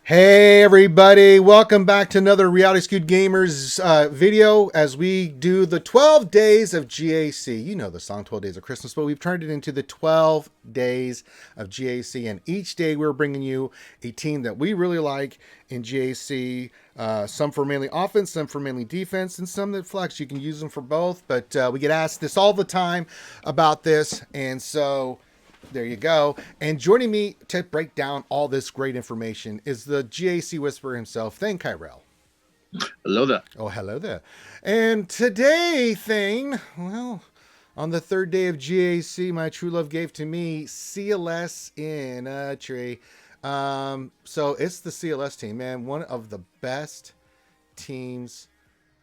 Hey everybody, welcome back to another Reality Skewed Gamers video as we do the 12 days of GAC. You know the song 12 Days of Christmas, but we've turned it into the 12 days of GAC, and each day we're bringing you a team that we really like in GAC. Some for mainly offense, some for mainly defense, and some that flex. You can use them for both, but we get asked this all the time about this, and so there you go. And joining me to break down all this great information is the GAC Whisperer himself, Thane Kyrel. Hello there. Oh, hello there. And today, Thane, well, on the third day of GAC, my true love gave to me CLS in a tree. So it's the CLS team, man. One of the best teams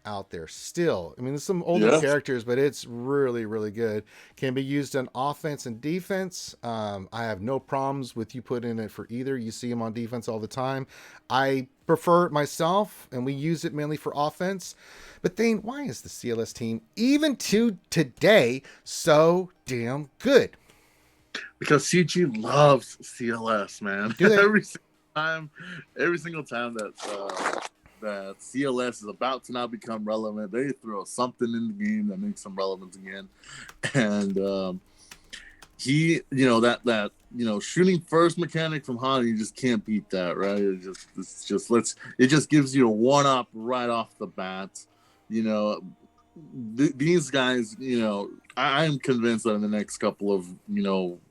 out there still. I mean, there's some older Yes. characters, but it's really, really good. Can be used on offense and defense. I have no problems with you putting it for either. You see him on defense all the time. I prefer it myself, and we use it mainly for offense. But Thane, why is the CLS team, even to today, so damn good? Because CG loves CLS, man. Do they? Time, every single time that CLS is about to now become relevant, they throw something in the game that makes them relevant again. And shooting first mechanic from Han, you just can't beat that, right? It just gives you a one up right off the bat. You know, these guys, I'm convinced that in the next couple of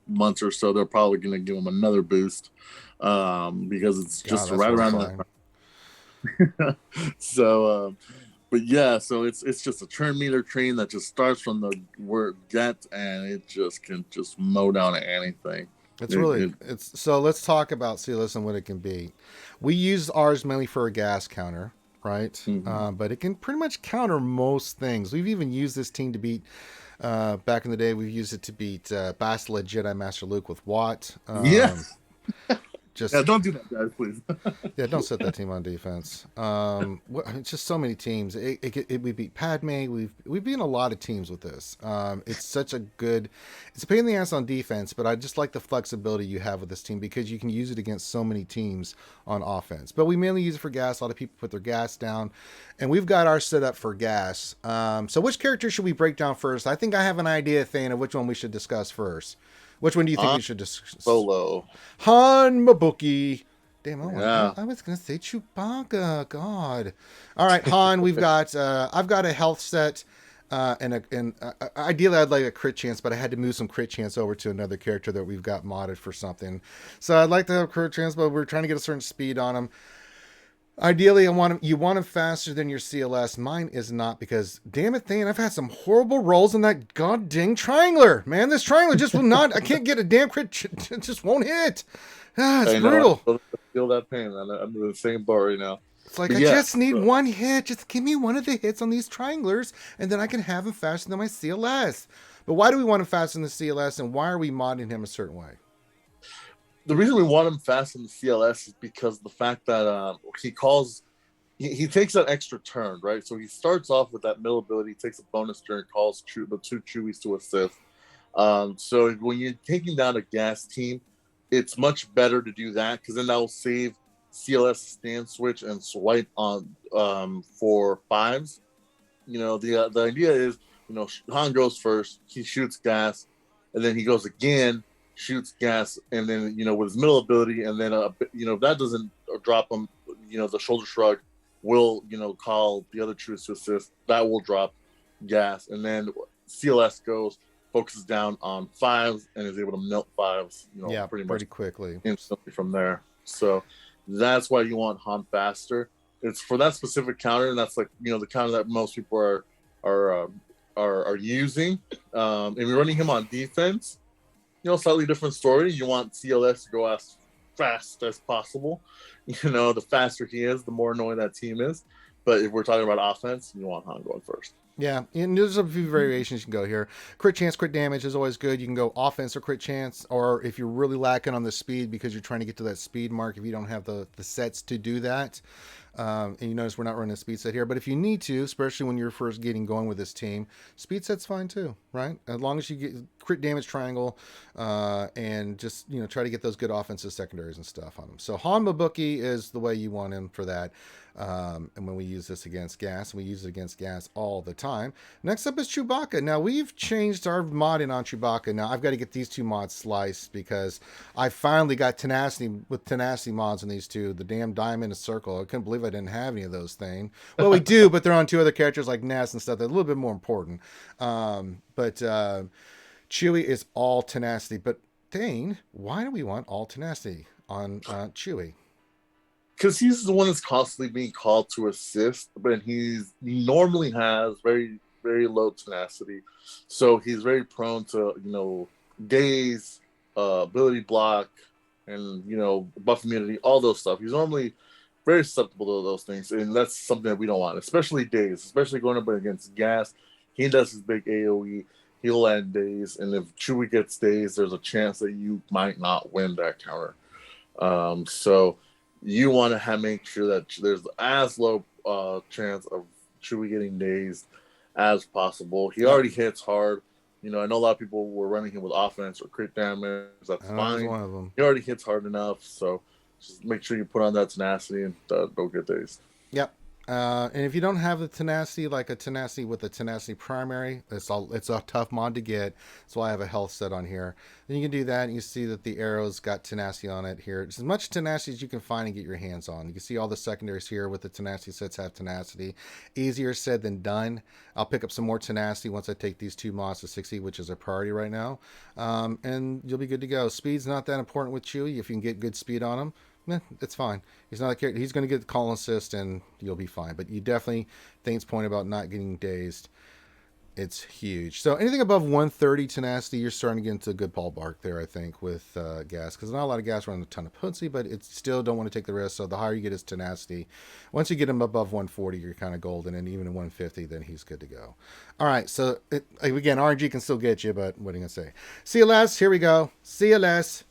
months or so, they're probably going to give them another boost, because it's just God, that's right around horrifying. that. So, but yeah, so it's just a turn meter train that just starts from the word get, and it just can just mow down anything. It's It, really it, it's so let's talk about CLS and what it can be. We use ours mainly for a gas counter, right? mhm. But it can pretty much counter most things. We've even used this team to beat. Back in the day, we've used it to beat Bastila Jedi Master Luke with Watt. Yeah, yeah. Just Don't do that, guys, please. yeah, don't set that team on defense. It's just so many teams. We beat Padme. We've beaten a lot of teams with this. It's such a good. It's a pain in the ass on defense, but I just like the flexibility you have with this team because you can use it against so many teams on offense. But we mainly use it for gas. A lot of people put their gas down, and we've got our set up for gas. So which character should we break down first? I think I have an idea, Thane, of which one we should discuss first. Which one do you think Han we should discuss? Solo. Han Mabuki. Damn, Yeah. I was gonna say Chewbacca. God. All right, Han. We've got. I've got a health set, ideally I'd like a crit chance, but I had to move some crit chance over to another character that we've got modded for something. So I'd like to have crit chance, but we're trying to get a certain speed on him. Ideally, I want him. You want him faster than your CLS. Mine is not because, damn it, Thane, I've had some horrible rolls in that god dang triangler. Man, this triangler just will not. I can't get a damn crit. It just won't hit. It's I know. brutal. I feel that pain. I'm in the same bar right now. It's like But I yeah, just need so one hit. Just give me one of the hits on these trianglers, and then I can have him faster than my CLS. But why do we want him faster than the CLS, and why are we modding him a certain way? the reason we want him fast in the CLS is because the fact that he takes that extra turn, right? So he starts off with that middle ability, takes a bonus turn, calls the two Chewies to assist. So when you're taking down a gas team, it's much better to do that because then that will save CLS stand switch and swipe on for fives. The idea is, Han goes first, he shoots gas, and then he goes again, shoots gas, and then with his middle ability, and then if that doesn't drop him, the shoulder shrug will call the other troops to assist. That will drop gas, and then CLS goes, focuses down on fives, and is able to melt fives, Yeah, pretty much pretty quickly. instantly from there. So that's why you want Han faster. It's for that specific counter, and that's like the counter that most people are using. And we're running him on defense. Slightly different story. You want CLS to go as fast as possible. The faster he is, the more annoying that team is. But if we're talking about offense, you want Han going first. Yeah, and there's a few variations you can go here. Crit chance, crit damage is always good. You can go offense or crit chance, or if you're really lacking on the speed because you're trying to get to that speed mark, if you don't have the sets to do that. And you notice we're not running a speed set here, but if you need to, especially when you're first getting going with this team, speed set's fine too, right? As long as you get crit damage triangle, and just try to get those good offensive secondaries and stuff on them. So Hanmabuki is the way you want him for that. And when we use this against gas, we use it against gas all the time. Next up is Chewbacca. Now we've changed our modding on Chewbacca. Now I've got to get these two mods sliced because I finally got tenacity mods on these two. The damn diamond and circle. I couldn't believe I didn't have any of those things. Well, we do, but they're on two other characters like Ness and stuff. They're a little bit more important. But Chewie is all tenacity. But Thane, why do we want all tenacity on Chewie? Because he's the one that's constantly being called to assist, but he normally has very, very low tenacity, so he's very prone to daze, ability block, and buff immunity, all those stuff. He's normally very susceptible to those things, and that's something that we don't want, especially daze, especially going up against gas. He does his big AOE. He'll land daze, and if Chewie gets dazed, there's a chance that you might not win that counter. So you want to make sure that there's as low chance of Chewie getting dazed as possible. He already hits hard. I know a lot of people were running him with offense or crit damage. That's fine. One of them. He already hits hard enough, so just make sure you put on that tenacity and don't get dazed. Yep. And if you don't have the tenacity, like a tenacity with a tenacity primary, it's a tough mod to get. That's why I have a health set on here. Then you can do that, and you see that the arrow's got tenacity on it here. It's as much tenacity as you can find and get your hands on. You can see all the secondaries here with the tenacity sets have tenacity. Easier said than done. I'll pick up some more tenacity once I take these two mods to 60, which is a priority right now. And you'll be good to go. Speed's not that important with Chewie. If you can get good speed on him, it's fine. He's not a character. He's going to get the call assist, and you'll be fine. But you definitely, Thane's point about not getting dazed, it's huge. So anything above 130 tenacity, you're starting to get into a good ballpark there, I think, with gas. Because not a lot of gas running a ton of potency, but it's still don't want to take the risk. So the higher you get his tenacity, once you get him above 140, you're kind of golden. And even at 150, then he's good to go. All right. So again, RNG can still get you, but what are you going to say? CLS, here we go. CLS.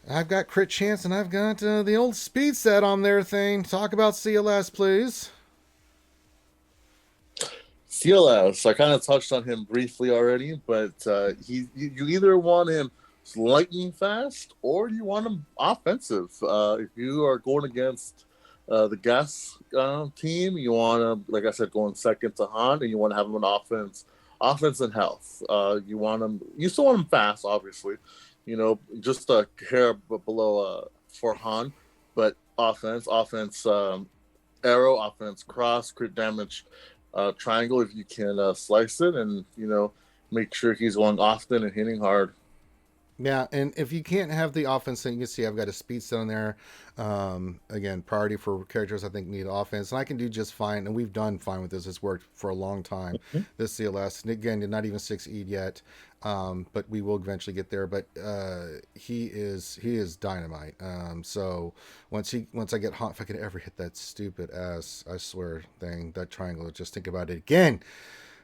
I've got crit chance and I've got the old speed set on there thing. Talk about CLS, please. CLS, I kind of touched on him briefly already, but you either want him lightning fast or you want him offensive. If you are going against the gas team, you want to, like I said, going second to Han, and you want to have him on offense and health. You still want him fast, obviously. Just a hair below for Han, but offense, arrow, offense, cross, crit damage, triangle if you can slice it, and make sure he's going often and hitting hard. Yeah, and if you can't have the offense, then you can see I've got a speed set on there. Again, priority for characters I think need offense, and I can do just fine. And we've done fine with this. It's worked for a long time. Mm-hmm. This CLS, and again, not even 6'd yet, but we will eventually get there. But he is dynamite. So once I get hot, if I could ever hit that stupid ass, I swear thing, that triangle. Just think about it again.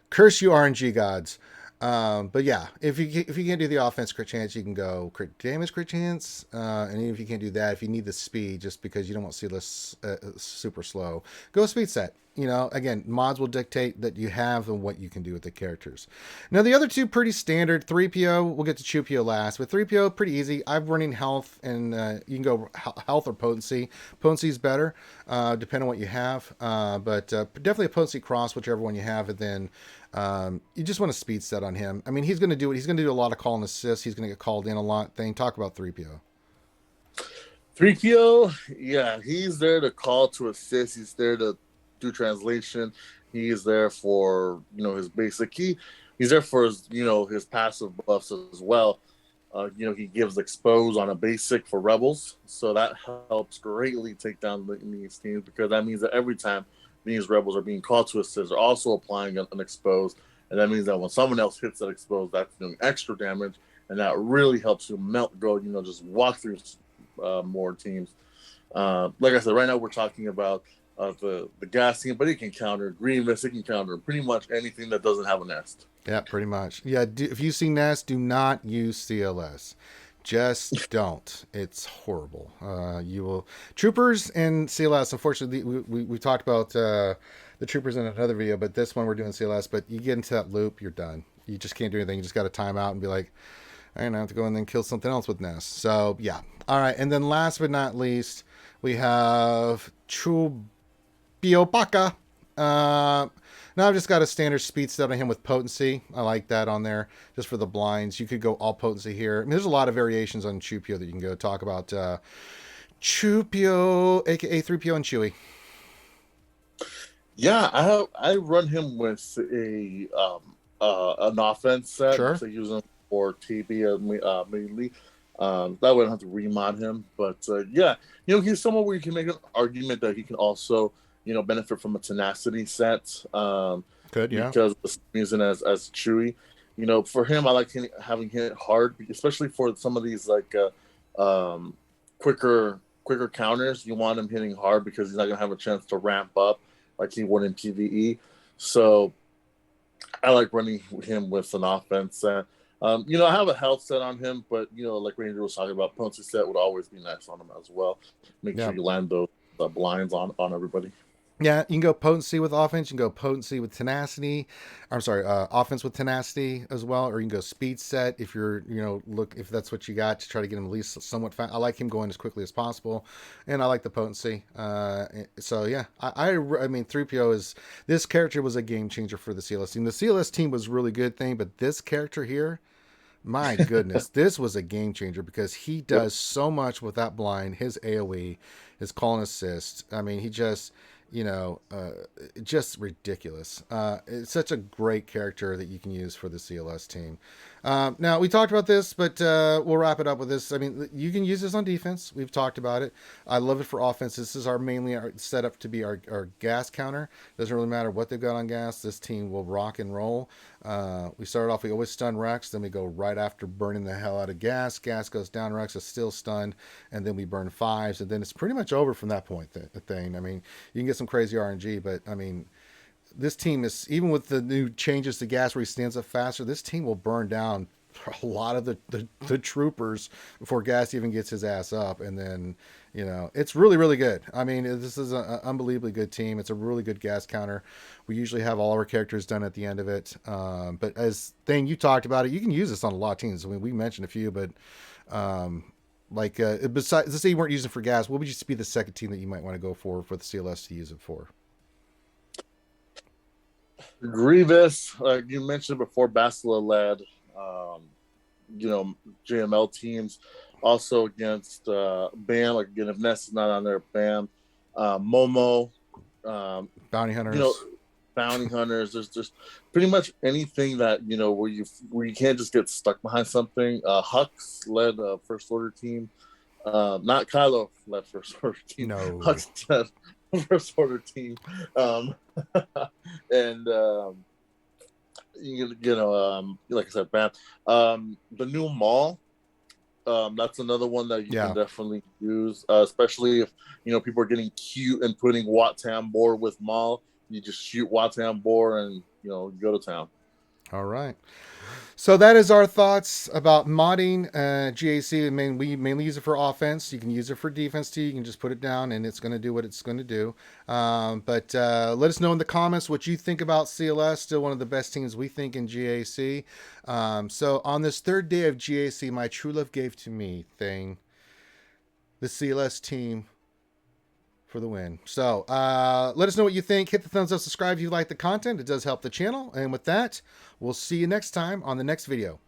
Curse you, RNG gods. But yeah, if you can't do the offense crit chance, you can go crit damage crit chance. And even if you can't do that, if you need the speed, just because you don't want to see this super slow, go speed set. Again, mods will dictate that you have and what you can do with the characters. Now, the other two pretty standard. 3PO, we'll get to Chewpio last. With 3PO, pretty easy. I'm running health, and you can go health or potency. Potency is better, depending on what you have. But definitely a potency cross, whichever one you have, and then you just want a speed set on him. I mean, he's going to do it. He's going to do a lot of call and assist. He's going to get called in a lot. Talk about 3PO. 3PO, yeah, he's there to call to assist. He's there to do translation. He is there for his basic key. He's there for his passive buffs as well. He gives expose on a basic for rebels, so that helps greatly take down these teams, because that means that every time these rebels are being called to assist, they're also applying an expose, and that means that when someone else hits that expose, that's doing extra damage, and that really helps you just walk through more teams. Like I said, right now we're talking about the gas team, but it can counter Grievous. It can counter pretty much anything that doesn't have a nest. Yeah, pretty much. Yeah, if you see Nest, do not use CLS. Just don't. It's horrible. You will troopers and CLS. Unfortunately, we talked about the troopers in another video, but this one we're doing CLS. But you get into that loop, you're done. You just can't do anything. You just got to time out and be like, I don't have to go and then kill something else with Nest. So yeah. All right, and then last but not least, we have Chubiobaka. Now I've just got a standard speed set on him with potency. I like that on there just for the blinds. You could go all potency here. I mean, there's a lot of variations on Chupio that you can go talk about. Chupio, aka 3PO and Chewie. Yeah, I run him with an offense set. Sure. So use him for TB mainly. That way I don't have to remod him. But yeah, he's someone where you can make an argument that he can also benefit from a tenacity set. Good, yeah. Because of using as Chewy. For him, I like having hit hard, especially for some of these like quicker counters. You want him hitting hard because he's not gonna have a chance to ramp up like he would in PvE. So I like running him with an offense set. I have a health set on him, but like Ranger was talking about, potency set would always be nice on him as well. Make sure you land the blinds on everybody. Yeah, you can go potency with offense. You can go potency with tenacity. I'm sorry, offense with tenacity as well, or you can go speed set if you're, if that's what you got to try to get him at least somewhat fast. I like him going as quickly as possible, and I like the potency. So yeah, I mean, 3PO this character was a game changer for the CLS team. The CLS team was really good thing, but this character here, my goodness, this was a game changer because he does so much with that blind, his AoE, his call and assist. I mean, he just. Just ridiculous. It's such a great character that you can use for the CLS team. Now, we talked about this, but we'll wrap it up with this. I mean, you can use this on defense. We've talked about it. I love it for offense. This is mainly our setup to be our gas counter. Doesn't really matter what they've got on gas. This team will rock and roll. We started off, we always stun Rex. Then we go right after burning the hell out of gas. Gas goes down. Rex is still stunned. And then we burn 5s. And then it's pretty much over from that point. I mean, you can get some crazy RNG, but I mean, this team is, even with the new changes to gas where he stands up faster, this team will burn down a lot of the troopers before gas even gets his ass up. And then, it's really, really good. I mean, this is an unbelievably good team. It's a really good gas counter. We usually have all our characters done at the end of it. But as Thane, you talked about it, you can use this on a lot of teams. I mean, we mentioned a few, but besides, let's say you weren't using it for gas, what would you be the second team that you might want to go for the CLS to use it for? Grievous, like you mentioned before, Bastila led, JML teams. Also against BAM, like again, if Ness is not on there, BAM, Momo, Bounty Hunters. Bounty Hunters. There's just pretty much anything that where you can't just get stuck behind something. Hux led First Order team. Not Kylo led First Order team. No, Hux led First Order team. And like I said, BAM. The new mall. That's another one that you can definitely use, especially if people are getting cute and putting Wat Tambor with Maul. You just shoot Wat Tambor and you go to town. All right. So that is our thoughts about modding GAC. I mean, we mainly use it for offense. You can use it for defense too. You can just put it down and it's going to do what it's going to do. But let us know in the comments what you think about CLS. Still one of the best teams we think in GAC. So on this third day of GAC, my true love gave to me, Thane, the CLS team for the win. So let us know what you think. Hit the thumbs up, subscribe if you like the content. It does help the channel. And with that, we'll see you next time on the next video.